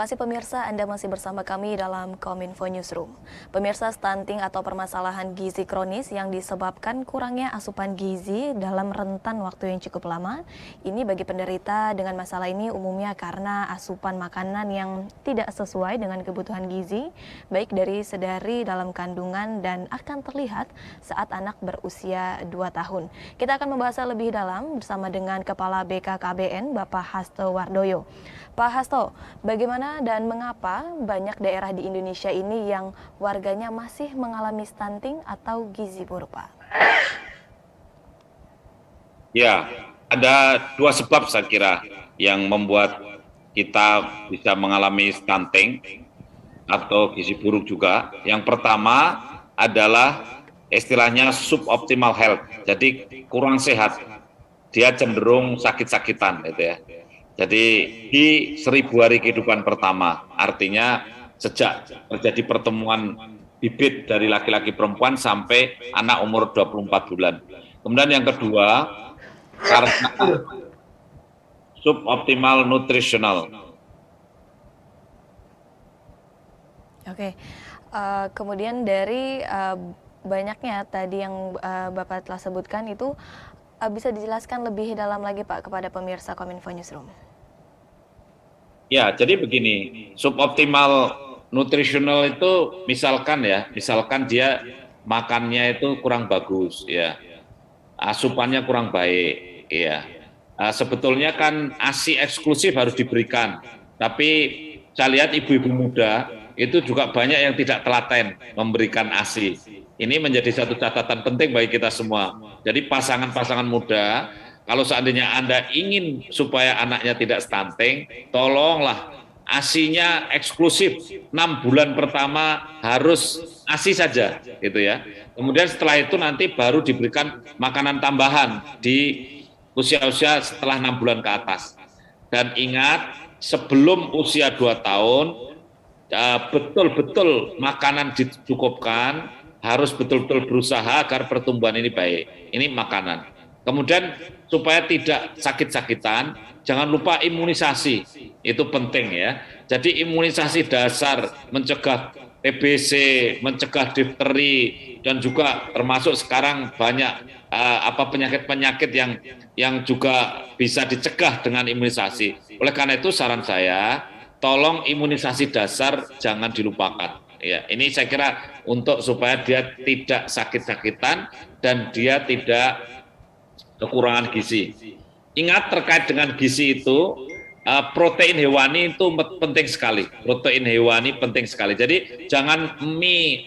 kasih pemirsa, Anda masih bersama kami dalam Kominfo Newsroom. Pemirsa, stunting atau permasalahan gizi kronis yang disebabkan kurangnya asupan gizi dalam rentan waktu yang cukup lama. Ini bagi penderita dengan masalah ini umumnya karena asupan makanan yang tidak sesuai dengan kebutuhan gizi, baik dari sedari dalam kandungan dan akan terlihat saat anak berusia 2 tahun. Kita akan membahasnya lebih dalam bersama dengan Kepala BKKBN, Bapak Hasto Wardoyo. Pak Hasto, bagaimana dan mengapa banyak daerah di Indonesia ini yang warganya masih mengalami stunting atau gizi buruk, Pak? Ya, ada dua sebab saya kira yang membuat kita bisa mengalami stunting atau gizi buruk juga. Yang pertama adalah istilahnya suboptimal health, jadi kurang sehat. Dia cenderung sakit-sakitan, gitu ya. Jadi di 1000 hari kehidupan pertama, artinya sejak terjadi pertemuan bibit dari laki-laki perempuan sampai anak umur 24 bulan. Kemudian yang kedua, karena suboptimal nutritional. Oke, kemudian dari banyaknya tadi yang Bapak telah sebutkan itu, bisa dijelaskan lebih dalam lagi Pak kepada pemirsa Kominfo Newsroom? Ya, jadi begini, suboptimal nutritional itu misalkan dia makannya itu kurang bagus, ya, asupannya kurang baik, ya. Sebetulnya kan ASI eksklusif harus diberikan, tapi saya lihat ibu-ibu muda itu juga banyak yang tidak telaten memberikan ASI. Ini menjadi satu catatan penting bagi kita semua. Jadi pasangan-pasangan muda, kalau seandainya Anda ingin supaya anaknya tidak stunting, tolonglah ASI-nya eksklusif. 6 bulan pertama harus ASI saja, gitu ya. Kemudian setelah itu nanti baru diberikan makanan tambahan di usia-usia setelah 6 bulan ke atas. Dan ingat, sebelum usia 2 tahun, betul-betul makanan dicukupkan, harus betul-betul berusaha agar pertumbuhan ini baik. Ini makanan. Kemudian supaya tidak sakit-sakitan, jangan lupa imunisasi. Itu penting ya. Jadi imunisasi dasar mencegah TBC, mencegah difteri, dan juga termasuk sekarang banyak penyakit-penyakit yang juga bisa dicegah dengan imunisasi. Oleh karena itu saran saya, tolong imunisasi dasar jangan dilupakan. Ya, ini saya kira untuk supaya dia tidak sakit-sakitan dan dia tidak kekurangan gizi. Ingat terkait dengan gizi itu, protein hewani itu penting sekali. Protein hewani penting sekali. Jadi jangan mie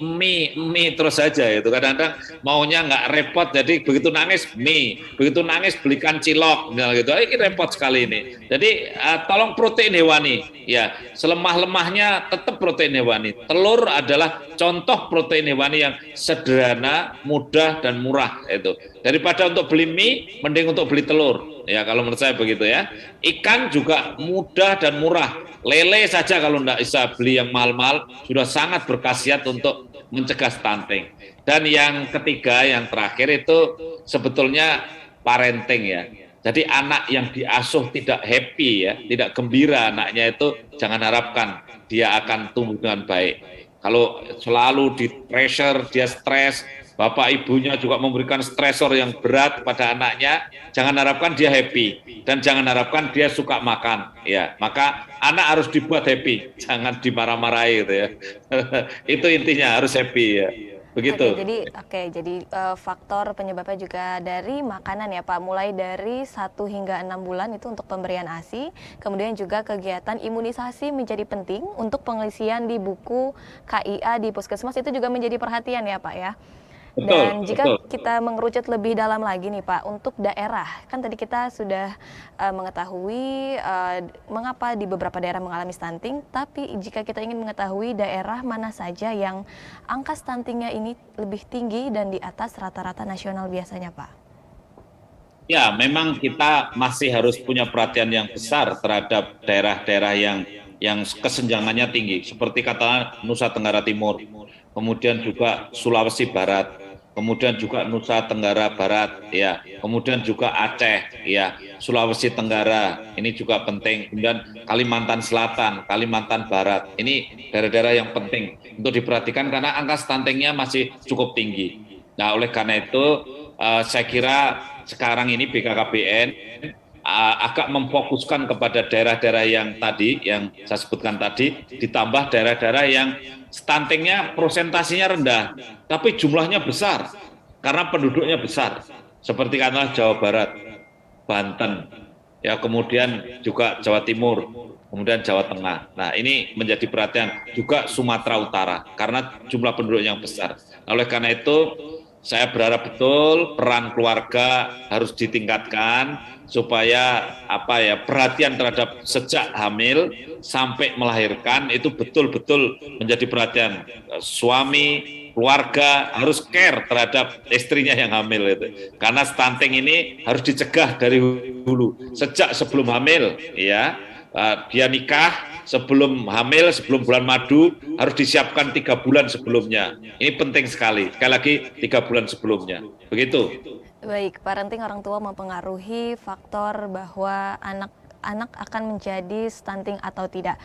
terus saja itu. Kadang-kadang maunya nggak repot. Jadi begitu nangis mie, begitu nangis belikan cilok, gitu. Ini repot sekali ini. Jadi tolong protein hewani. Ya, selemah-lemahnya tetap protein hewani. Telur adalah contoh protein hewani yang sederhana, mudah dan murah itu. Daripada untuk beli mie, mending untuk beli telur. Ya, kalau menurut saya begitu ya. Ikan juga mudah dan murah. Lele saja kalau tidak bisa beli yang mahal-mahal, sudah sangat berkhasiat untuk mencegah stunting. Dan yang ketiga, yang terakhir itu sebetulnya parenting ya. Jadi anak yang diasuh tidak happy ya, tidak gembira anaknya itu, jangan harapkan dia akan tumbuh dengan baik. Kalau selalu di pressure, dia stres, bapak ibunya juga memberikan stresor yang berat pada anaknya, jangan harapkan dia happy dan jangan harapkan dia suka makan. Ya, maka anak harus dibuat happy, jangan dimarah-marahi gitu ya. Itu intinya, harus happy ya. Begitu. Jadi faktor penyebabnya juga dari makanan ya Pak, mulai dari 1 hingga 6 bulan itu untuk pemberian ASI, kemudian juga kegiatan imunisasi menjadi penting untuk pengisian di buku KIA di puskesmas itu juga menjadi perhatian ya Pak ya. Dan jika kita mengerucut lebih dalam lagi nih Pak, untuk daerah, kan tadi kita sudah mengetahui mengapa di beberapa daerah mengalami stunting, tapi jika kita ingin mengetahui daerah mana saja yang angka stuntingnya ini lebih tinggi dan di atas rata-rata nasional biasanya Pak? Ya, memang kita masih harus punya perhatian yang besar terhadap daerah-daerah yang kesenjangannya tinggi, seperti katakanlah Nusa Tenggara Timur, kemudian juga Sulawesi Barat, kemudian juga Nusa Tenggara Barat, ya, kemudian juga Aceh, ya, Sulawesi Tenggara, ini juga penting, kemudian Kalimantan Selatan, Kalimantan Barat, ini daerah-daerah yang penting untuk diperhatikan karena angka stuntingnya masih cukup tinggi. Nah, oleh karena itu, saya kira sekarang ini BKKBN agak memfokuskan kepada daerah-daerah yang tadi, yang saya sebutkan tadi, ditambah daerah-daerah yang stuntingnya prosentasinya rendah, tapi jumlahnya besar, karena penduduknya besar, seperti katakanlah Jawa Barat, Banten, ya kemudian juga Jawa Timur, kemudian Jawa Tengah. Nah ini menjadi perhatian juga Sumatera Utara, karena jumlah penduduk yang besar. Oleh karena itu, saya berharap betul peran keluarga harus ditingkatkan supaya perhatian terhadap sejak hamil sampai melahirkan itu betul-betul menjadi perhatian suami, keluarga harus care terhadap istrinya yang hamil itu. Karena stunting ini harus dicegah dari hulu sejak sebelum hamil, ya. Dia nikah sebelum hamil, sebelum bulan madu harus disiapkan 3 bulan sebelumnya. Ini penting sekali. Sekali lagi 3 bulan sebelumnya. Begitu. Baik, parenting orang tua mempengaruhi faktor bahwa anak akan menjadi stunting atau tidak.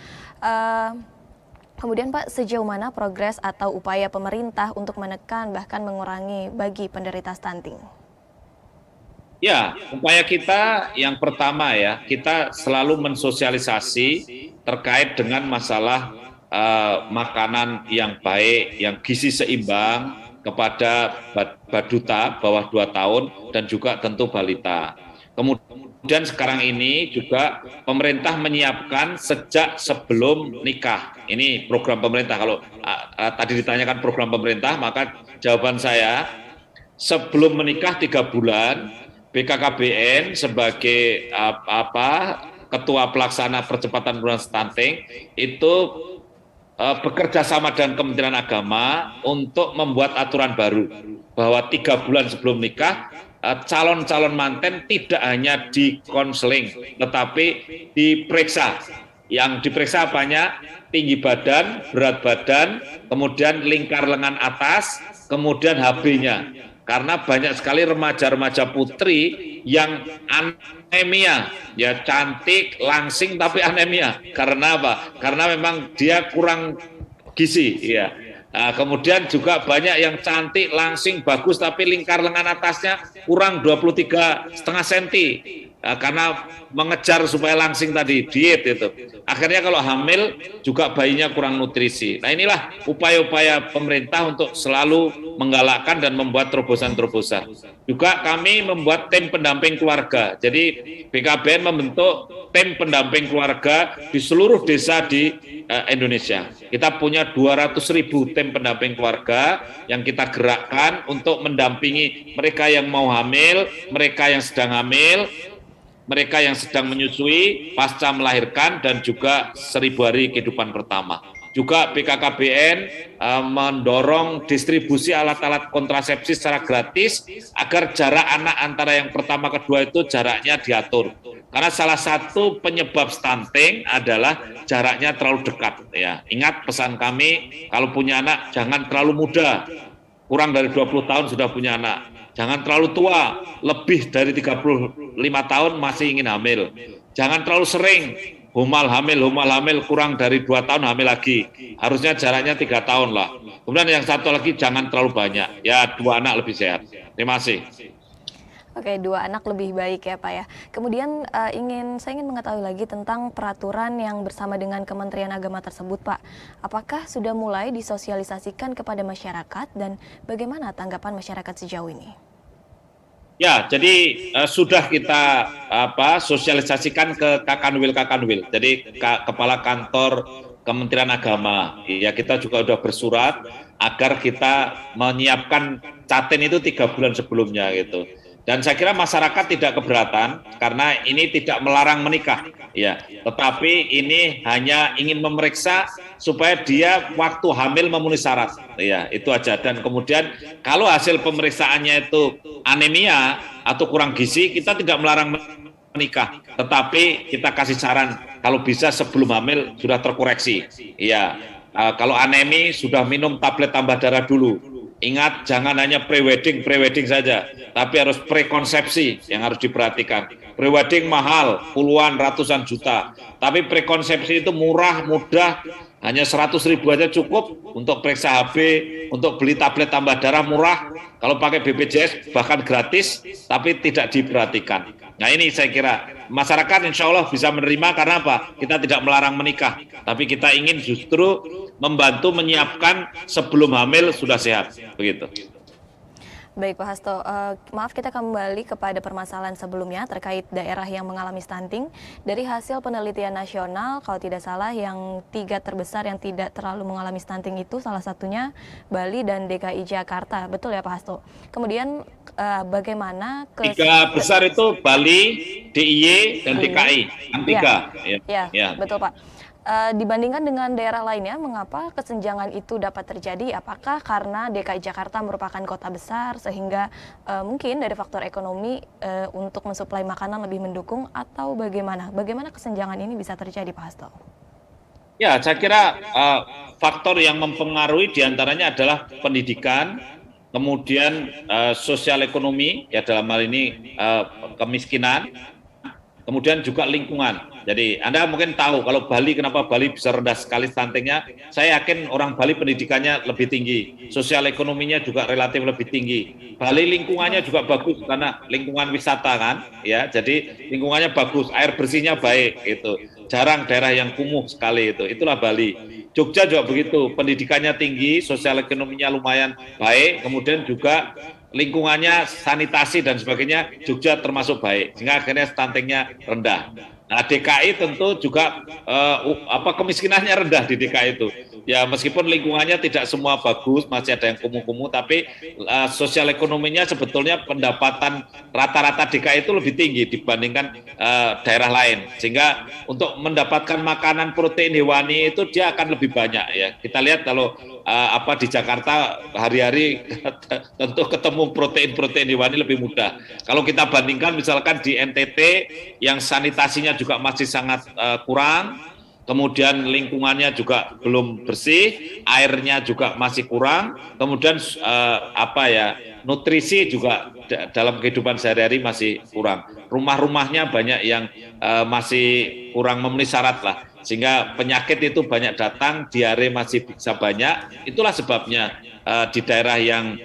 Kemudian Pak, sejauh mana progres atau upaya pemerintah untuk menekan bahkan mengurangi bagi penderita stunting? Ya, upaya kita yang pertama ya, kita selalu mensosialisasi terkait dengan masalah makanan yang baik, yang gizi seimbang kepada baduta bawah 2 tahun dan juga tentu balita. Kemudian sekarang ini juga pemerintah menyiapkan sejak sebelum nikah. Ini program pemerintah. Kalau tadi ditanyakan program pemerintah, maka jawaban saya sebelum menikah 3 bulan, BKKBN sebagai ketua pelaksana percepatan penurunan stunting itu bekerja sama dengan Kementerian Agama untuk membuat aturan baru bahwa 3 bulan sebelum nikah calon-calon manten tidak hanya dikonseling tetapi diperiksa. Yang diperiksa apanya? Tinggi badan, berat badan, kemudian lingkar lengan atas, kemudian HB-nya. Karena banyak sekali remaja-remaja putri yang anemia, ya cantik, langsing tapi anemia. Karena apa? Karena memang dia kurang gizi, ya. Nah, kemudian juga banyak yang cantik, langsing, bagus tapi lingkar lengan atasnya kurang 23,5 cm. Karena mengejar supaya langsing tadi, diet itu. Akhirnya kalau hamil juga bayinya kurang nutrisi. Nah inilah upaya-upaya pemerintah untuk selalu menggalakkan dan membuat terobosan-terobosan. Juga kami membuat tim pendamping keluarga. Jadi BKBN membentuk tim pendamping keluarga di seluruh desa di Indonesia. Kita punya 200.000 tim pendamping keluarga yang kita gerakkan untuk mendampingi mereka yang mau hamil, mereka yang sedang hamil, mereka yang sedang menyusui, pasca melahirkan, dan juga 1000 hari kehidupan pertama. Juga BKKBN mendorong distribusi alat-alat kontrasepsi secara gratis agar jarak anak antara yang pertama kedua itu jaraknya diatur. Karena salah satu penyebab stunting adalah jaraknya terlalu dekat. Ya, ingat pesan kami, kalau punya anak jangan terlalu muda, kurang dari 20 tahun sudah punya anak. Jangan terlalu tua, lebih dari 35 tahun masih ingin hamil. Jangan terlalu sering, humal hamil, kurang dari 2 tahun hamil lagi. Harusnya jaraknya 3 tahun lah. Kemudian yang satu lagi, jangan terlalu banyak. Ya, 2 anak lebih sehat. Terima kasih. Oke, 2 anak lebih baik ya Pak ya. Kemudian saya ingin mengetahui lagi tentang peraturan yang bersama dengan Kementerian Agama tersebut Pak. Apakah sudah mulai disosialisasikan kepada masyarakat dan bagaimana tanggapan masyarakat sejauh ini? Ya, jadi sudah kita sosialisasikan ke Kakanwil. Jadi Kepala Kantor Kementerian Agama. Ya, kita juga sudah bersurat agar kita menyiapkan caten itu 3 bulan sebelumnya gitu. Dan saya kira masyarakat tidak keberatan karena ini tidak melarang menikah, ya. Tetapi ini hanya ingin memeriksa supaya dia waktu hamil memenuhi syarat, ya. Itu aja. Dan kemudian kalau hasil pemeriksaannya itu anemia atau kurang gizi, kita tidak melarang menikah. Tetapi kita kasih saran kalau bisa sebelum hamil sudah terkoreksi, ya. Kalau anemi sudah minum tablet tambah darah dulu. Ingat, jangan hanya pre-wedding saja, tapi harus prekonsepsi yang harus diperhatikan. Pre-wedding mahal, puluhan, ratusan juta. Tapi prekonsepsi itu murah, mudah, hanya 100.000 aja cukup untuk periksa HB, untuk beli tablet tambah darah murah. Kalau pakai BPJS bahkan gratis, tapi tidak diperhatikan. Nah ini saya kira masyarakat insya Allah bisa menerima karena apa? Kita tidak melarang menikah, tapi kita ingin justru membantu menyiapkan sebelum hamil sudah sehat, begitu. Baik Pak Hasto, maaf kita kembali kepada permasalahan sebelumnya terkait daerah yang mengalami stunting. Dari hasil penelitian nasional, kalau tidak salah yang 3 terbesar yang tidak terlalu mengalami stunting itu salah satunya Bali dan DKI Jakarta, betul ya Pak Hasto? Kemudian bagaimana 3 besar itu Bali, DIY, dan DKI, kan 3. Ya, betul Pak. Dibandingkan dengan daerah lainnya, mengapa kesenjangan itu dapat terjadi? Apakah karena DKI Jakarta merupakan kota besar sehingga mungkin dari faktor ekonomi untuk mensuplai makanan lebih mendukung atau bagaimana? Bagaimana kesenjangan ini bisa terjadi, Pak Hasto? Ya, saya kira faktor yang mempengaruhi diantaranya adalah pendidikan, kemudian sosial ekonomi, ya dalam hal ini kemiskinan, kemudian juga lingkungan. Jadi Anda mungkin tahu kalau Bali, kenapa Bali bisa rendah sekali stuntingnya. Saya yakin orang Bali pendidikannya lebih tinggi, sosial ekonominya juga relatif lebih tinggi. Bali lingkungannya juga bagus karena lingkungan wisata kan, ya. Jadi lingkungannya bagus, air bersihnya baik, itu. Jarang daerah yang kumuh sekali itu. Itulah Bali. Jogja juga begitu, pendidikannya tinggi, sosial ekonominya lumayan baik, kemudian juga lingkungannya, sanitasi dan sebagainya Jogja termasuk baik, sehingga akhirnya stuntingnya rendah. Nah, DKI tentu juga kemiskinannya rendah di DKI itu. Ya meskipun lingkungannya tidak semua bagus, masih ada yang kumuh-kumuh, tapi sosial ekonominya sebetulnya pendapatan rata-rata DKI itu lebih tinggi dibandingkan daerah lain. Sehingga untuk mendapatkan makanan protein hewani itu dia akan lebih banyak ya. Kita lihat kalau di Jakarta hari-hari tentu ketemu protein hewani lebih mudah. Kalau kita bandingkan misalkan di NTT yang sanitasinya juga masih sangat kurang, kemudian lingkungannya juga belum bersih, airnya juga masih kurang, kemudian nutrisi juga dalam kehidupan sehari-hari masih kurang. Rumah-rumahnya banyak yang masih kurang memenuhi syarat lah. Sehingga penyakit itu banyak datang, diare masih bisa banyak. Itulah sebabnya di daerah yang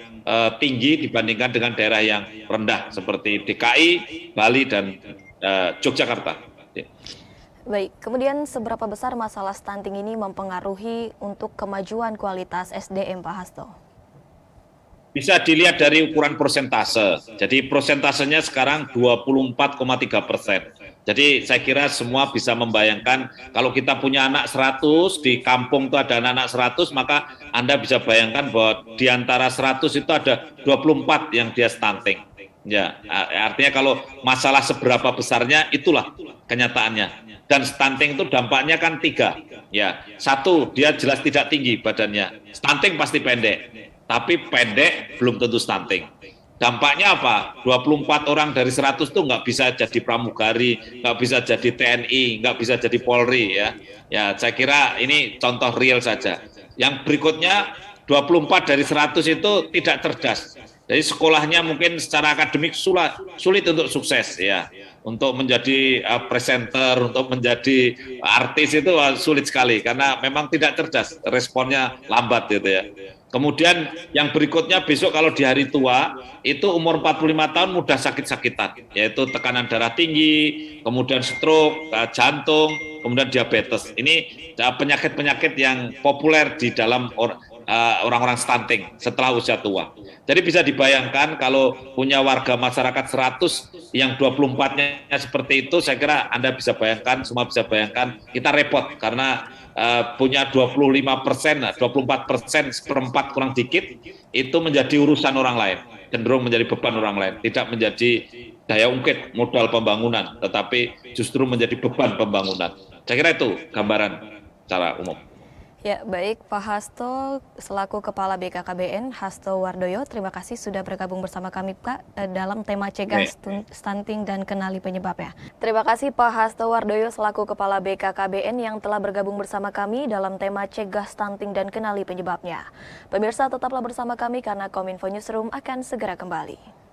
tinggi dibandingkan dengan daerah yang rendah seperti DKI, Bali, dan Yogyakarta. Baik, kemudian seberapa besar masalah stunting ini mempengaruhi untuk kemajuan kualitas SDM, Pak Hasto? Bisa dilihat dari ukuran persentase. Jadi persentasenya sekarang 24,3%. Jadi saya kira semua bisa membayangkan kalau kita punya anak 100, di kampung itu ada anak 100, maka Anda bisa bayangkan bahwa di antara 100 itu ada 24 yang dia stunting. Ya, artinya kalau masalah seberapa besarnya itulah kenyataannya. Dan stunting itu dampaknya kan 3. Ya, 1 dia jelas tidak tinggi badannya. Stunting pasti pendek. Tapi pendek belum tentu stunting. Dampaknya apa? 24 orang dari 100 itu nggak bisa jadi pramugari, nggak bisa jadi TNI, nggak bisa jadi Polri ya. Ya, saya kira ini contoh real saja. Yang berikutnya 24 dari 100 itu tidak cerdas. Jadi sekolahnya mungkin secara akademik sulit untuk sukses ya. Untuk menjadi presenter, untuk menjadi artis itu sulit sekali karena memang tidak cerdas, responnya lambat gitu ya. Kemudian yang berikutnya besok kalau di hari tua itu umur 45 tahun mudah sakit-sakitan, yaitu tekanan darah tinggi, kemudian stroke, jantung, kemudian diabetes. Ini penyakit-penyakit yang populer di dalam orang-orang stunting setelah usia tua. Jadi bisa dibayangkan kalau punya warga masyarakat 100 yang 24-nya seperti itu, saya kira Anda bisa bayangkan, semua bisa bayangkan, kita repot karena punya 25%, 24%, seperempat kurang dikit, itu menjadi urusan orang lain, cenderung menjadi beban orang lain, tidak menjadi daya ungkit modal pembangunan, tetapi justru menjadi beban pembangunan. Saya kira itu gambaran secara umum. Ya, baik Pak Hasto selaku Kepala BKKBN Hasto Wardoyo, terima kasih sudah bergabung bersama kami Pak dalam tema cegah stunting dan kenali penyebabnya. Terima kasih Pak Hasto Wardoyo selaku Kepala BKKBN yang telah bergabung bersama kami dalam tema cegah stunting dan kenali penyebabnya. Pemirsa tetaplah bersama kami karena Kominfo Newsroom akan segera kembali.